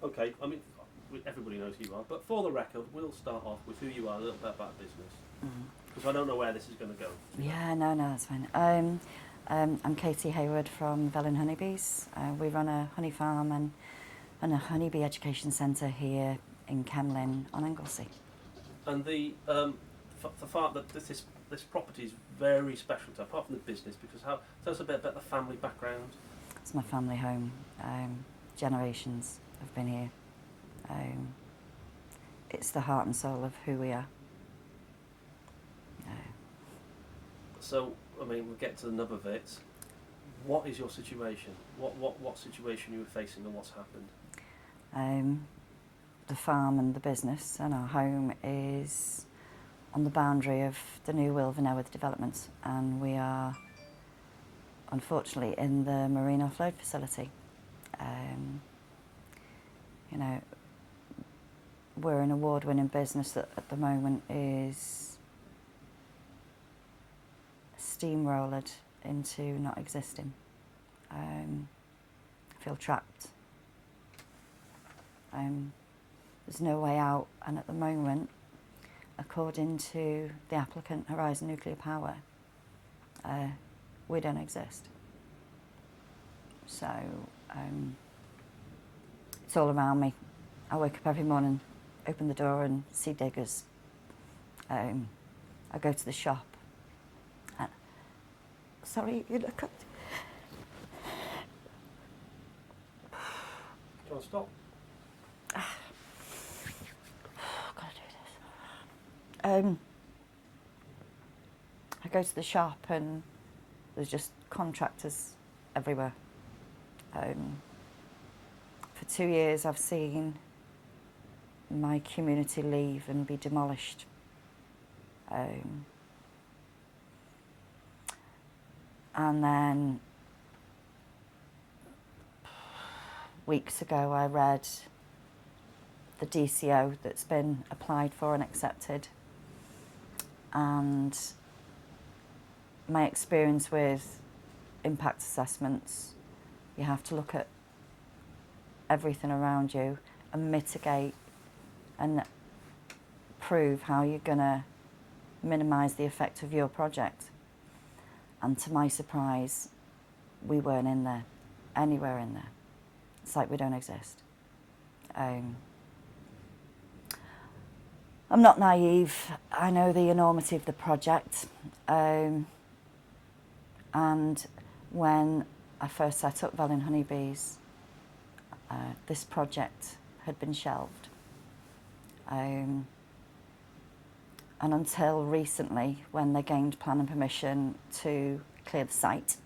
Okay, I mean, everybody knows who you are, but for the record, we'll start off with who you are, a little bit about business, because I don't know where this is going to go. Yeah, no, that's fine. I'm Katie Hayward from Velin Honeybees. We run a honey farm and a honeybee education centre here in Kemlyn on Anglesey. And the fact that this property is very special to, apart from the business, because tell us a bit about the family background. It's my family home. Generations have been here. It's the heart and soul of who we are. So, I mean, we'll get to the nub of it. What is your situation? What situation you were facing and what's happened? The farm and the business and our home is on the boundary of the new Wylfa development, and we are unfortunately in the marine offload facility. You know, we're an award-winning business that at the moment is steamrollered into not existing. I feel trapped. There's no way out, and at the moment, according to the applicant Horizon Nuclear Power, we don't exist. So it's all around me. I wake up every morning, open the door and see diggers. I go to the shop. Sorry, you look up. Do you want to stop? Gotta do this. I go to the shop and there's just contractors everywhere. For 2 years I've seen my community leave and be demolished. And then weeks ago I read the DCO that's been applied for and accepted, and my experience with impact assessments, you have to look at everything around you and mitigate and prove how you're going to minimise the effect of your project. And to my surprise, we weren't in there, anywhere in there. It's like we don't exist. I'm not naive. I know the enormity of the project. And when I first set up Velin Honeybees, this project had been shelved. And until recently, when they gained planning permission to clear the site,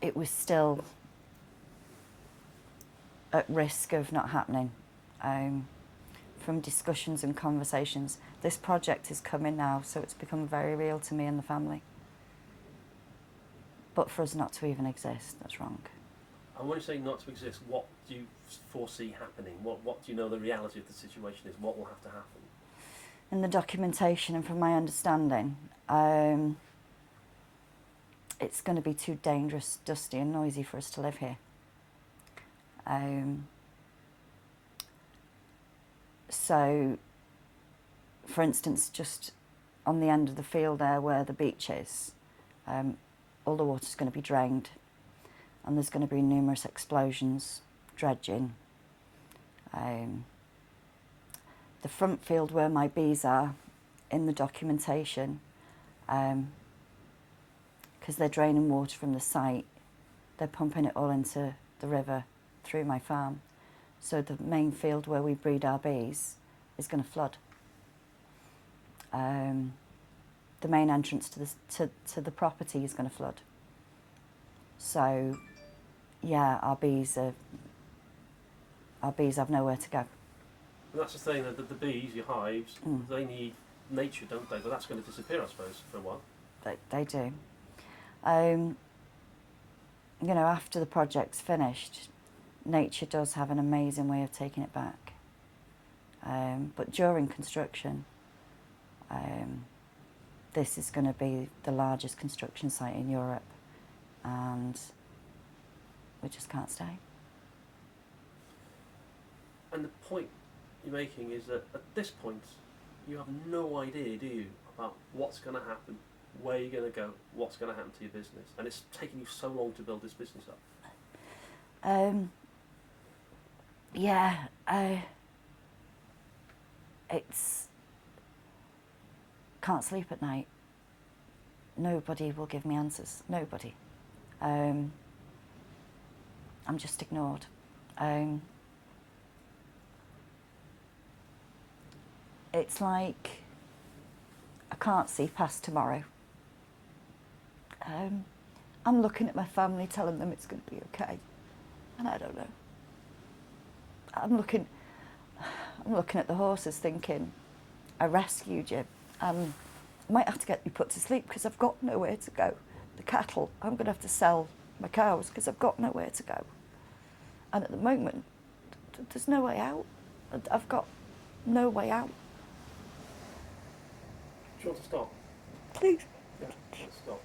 it was still at risk of not happening. From discussions and conversations, this project is coming now, so it's become very real to me and the family. But for us not to even exist, that's wrong. And when you say not to exist, what do you foresee happening? What do you know the reality of the situation is? What will have to happen? In the documentation and from my understanding, it's going to be too dangerous, dusty and noisy for us to live here. So, for instance, just on the end of the field there where the beach is, all the water's going to be drained, and there's going to be numerous explosions, dredging. The front field where my bees are, in the documentation, because they're draining water from the site, they're pumping it all into the river through my farm. So the main field where we breed our bees is going to flood. The main entrance to the property is going to flood. So, yeah, our bees have nowhere to go. And that's the thing, that the bees, your hives, they need nature, don't they? But that's going to disappear, I suppose, for a while. They do. You know, after the project's finished, nature does have an amazing way of taking it back. But during construction, this is going to be the largest construction site in Europe, and we just can't stay. And the point you're making is that at this point, you have no idea, do you, about what's going to happen, where you're going to go, what's going to happen to your business. And it's taken you so long to build this business up. Yeah, it's... Can't sleep at night. Nobody will give me answers. Nobody. I'm just ignored. It's like I can't see past tomorrow. I'm looking at my family, telling them it's going to be okay, and I don't know. I'm looking at the horses, thinking, I rescued you, and I might have to get you put to sleep because I've got nowhere to go. The cattle, I'm going to have to sell my cows because I've got nowhere to go. And at the moment, there's no way out. I've got no way out. Do you want to stop? Please. Yeah, let's stop.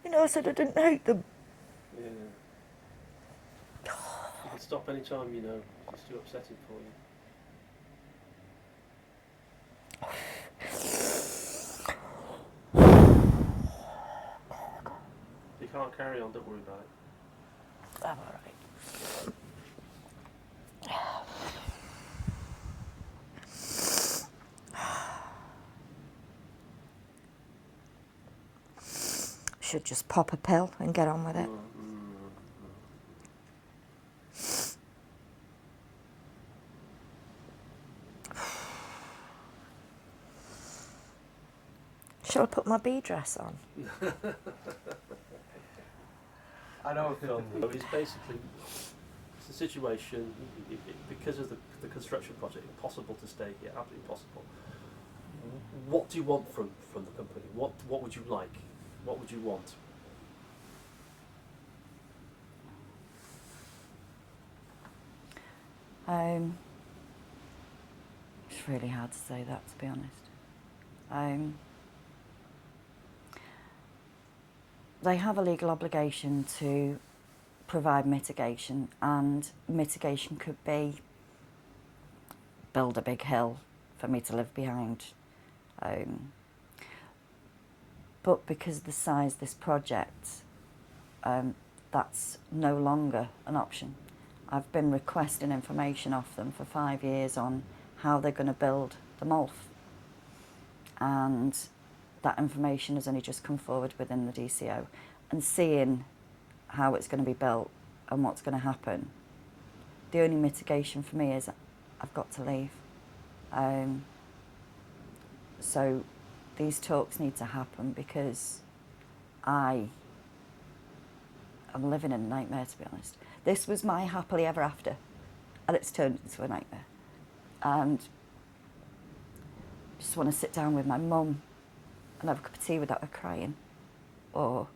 You know, I said I didn't hate them. Yeah. You can stop any time, you know. It's too upsetting for you. You can't carry on, don't worry about it. I'm all right. Should just pop a pill and get on with it. Shall I put my bee dress on? I know a film. It's basically, it's a situation, because of the construction project, impossible to stay here, absolutely impossible. What do you want from the company? What would you like? What would you want? It's really hard to say that, to be honest. They have a legal obligation to provide mitigation, and mitigation could be build a big hill for me to live behind. But because of the size of this project, that's no longer an option. I've been requesting information off them for 5 years on how they're going to build the Wylfa, and that information has only just come forward within the DCO, and seeing how it's going to be built and what's going to happen, the only mitigation for me is I've got to leave. So these talks need to happen because I am living in a nightmare, to be honest. This was my happily ever after, and it's turned into a nightmare. And I just want to sit down with my mum and have a cup of tea without her crying, or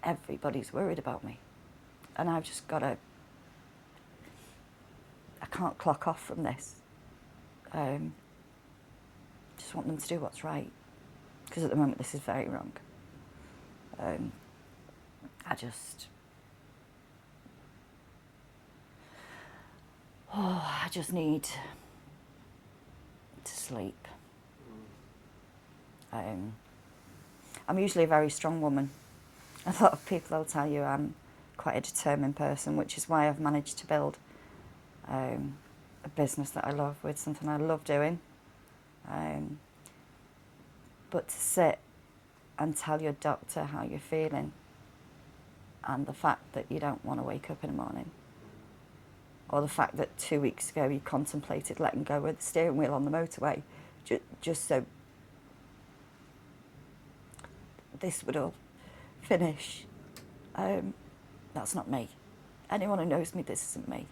everybody's worried about me. And I've just got to, I can't clock off from this. Just want them to do what's right, because at the moment this is very wrong. I just need to sleep. I'm usually a very strong woman. A lot of people will tell you I'm quite a determined person, which is why I've managed to build a business that I love, with something I love doing. But to sit and tell your doctor how you're feeling, and the fact that you don't want to wake up in the morning, or the fact that 2 weeks ago you contemplated letting go of the steering wheel on the motorway just so this would all finish. That's not me. Anyone who knows me, this isn't me.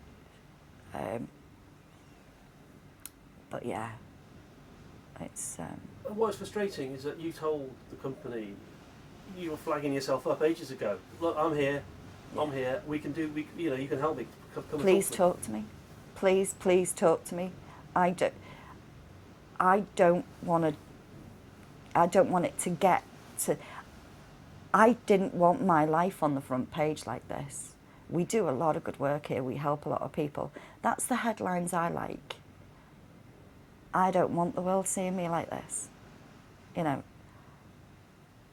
But yeah, it's... What's frustrating is that you told the company, you were flagging yourself up ages ago. Look, I'm here. Yeah. I'm here. We can do. You know, you can help me. Come please talk to me. Please talk to me. I don't want it to get to. I didn't want my life on the front page like this. We do a lot of good work here. We help a lot of people. That's the headlines I like. I don't want the world seeing me like this. You know,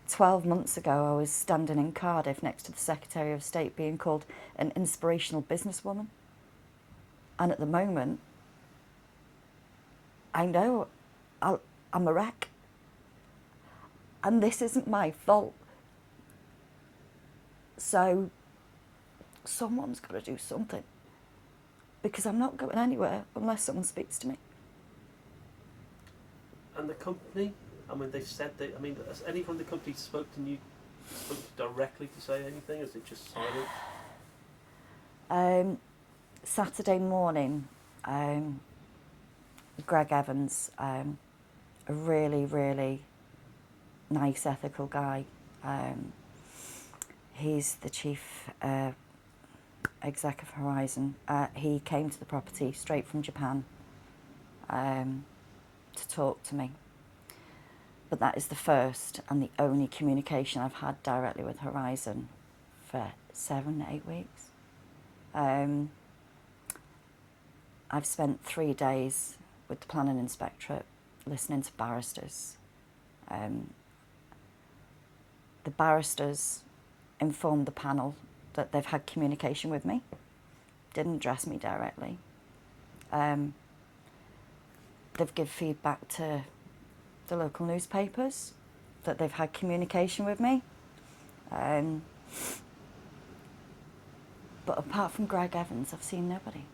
12 months ago, I was standing in Cardiff next to the Secretary of State being called an inspirational businesswoman. And at the moment, I know I'm a wreck. And this isn't my fault. So someone's got to do something. Because I'm not going anywhere unless someone speaks to me. And the company, I mean, they said that, I mean, has any from the company spoke directly to say anything, or is it just silent? Saturday morning, Greg Evans, a really, really nice, ethical guy. He's the chief exec of Horizon. He came to the property straight from Japan to talk to me. But that is the first and the only communication I've had directly with Horizon for 7, 8 weeks. I've spent 3 days with the planning inspectorate listening to barristers. The barristers informed the panel that they've had communication with me, didn't address me directly. They've given feedback to the local newspapers that they've had communication with me. But apart from Greg Evans, I've seen nobody.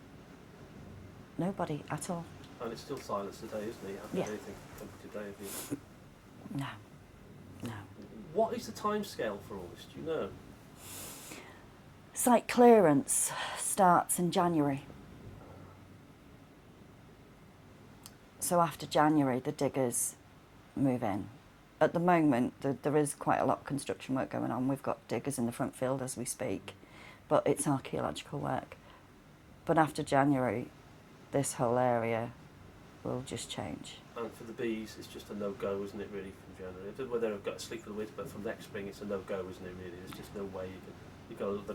Nobody at all. And it's still silence today, isn't it? You haven't Yeah. heard anything from today, have you? No, no. What is the timescale for all this, do you know? Site clearance starts in January. So after January, the diggers move in. At the moment, there is quite a lot of construction work going on. We've got diggers in the front field as we speak, but it's archaeological work. But after January, this whole area will just change. And for the bees, it's just a no-go, isn't it, really, from January? I don't know whether they've got to sleep for the winter, but from next spring, it's a no-go, isn't it, really? There's just no way you can... They've got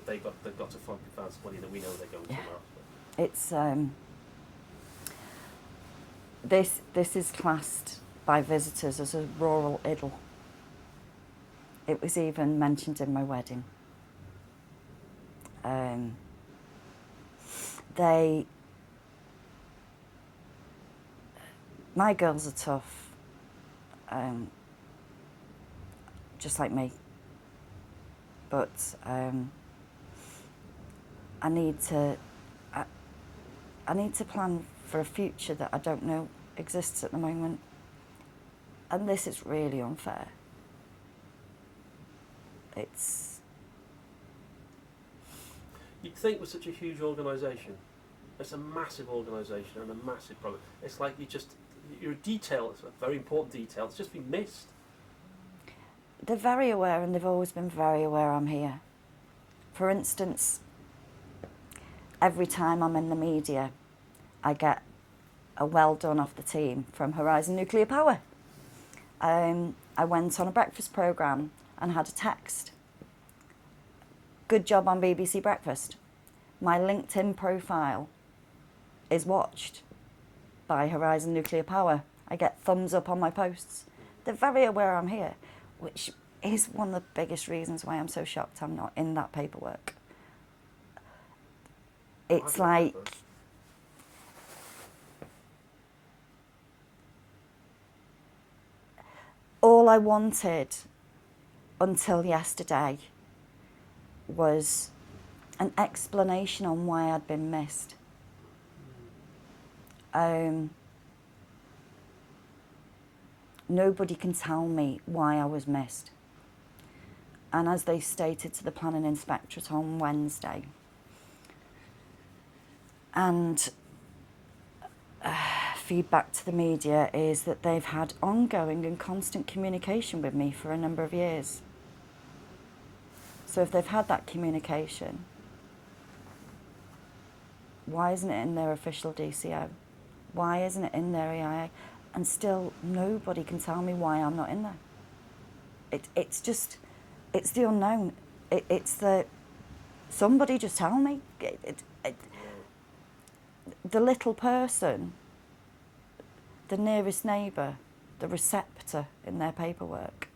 to find somebody that we know they're going somewhere else. It's this is classed by visitors as a rural idyll. It was even mentioned in my wedding. My girls are tough, just like me. But I need to plan for a future that I don't know exists at the moment. And this is really unfair. You'd think with such a huge organisation, it's a massive organisation and a massive problem. It's like you're a detail, it's a very important detail, it's just been missed. They're very aware, and they've always been very aware I'm here. For instance, every time I'm in the media, I get a well done off the team from Horizon Nuclear Power. I went on a breakfast programme and had a text. Good job on BBC Breakfast. My LinkedIn profile is watched by Horizon Nuclear Power. I get thumbs up on my posts. They're very aware I'm here, which is one of the biggest reasons why I'm so shocked I'm not in that paperwork. It's like... all I wanted until yesterday was an explanation on why I'd been missed. Nobody can tell me why I was missed. And as they stated to the planning inspectorate on Wednesday, and feedback to the media is that they've had ongoing and constant communication with me for a number of years. So if they've had that communication, why isn't it in their official DCO? Why isn't it in their EIA? And still nobody can tell me why I'm not in there. It's just It's the unknown. It's the, somebody just tell me. The little person, the nearest neighbour, the receptor in their paperwork.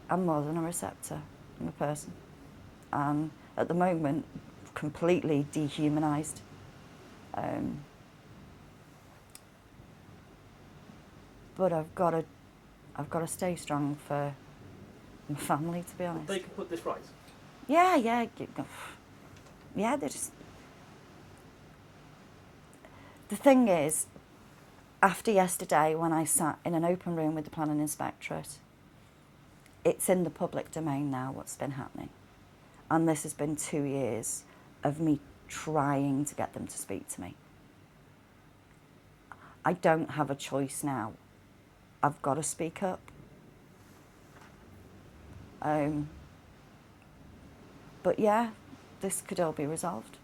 I'm more than a receptor. I'm a person. And at the moment, completely dehumanised. But I've got to stay strong for my family, to be honest. They can put this right. Yeah. They just. The thing is, after yesterday, when I sat in an open room with the planning inspectorate, it's in the public domain now what's been happening. And this has been 2 years of me trying to get them to speak to me. I don't have a choice now. I've got to speak up. But yeah, this could all be resolved.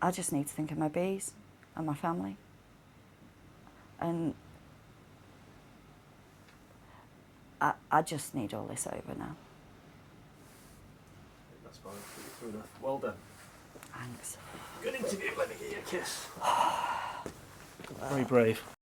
I just need to think of my bees and my family. And I just need all this over now. That's fine. True enough. Well done. Thanks. Good interview. Let me give you a kiss. Very brave.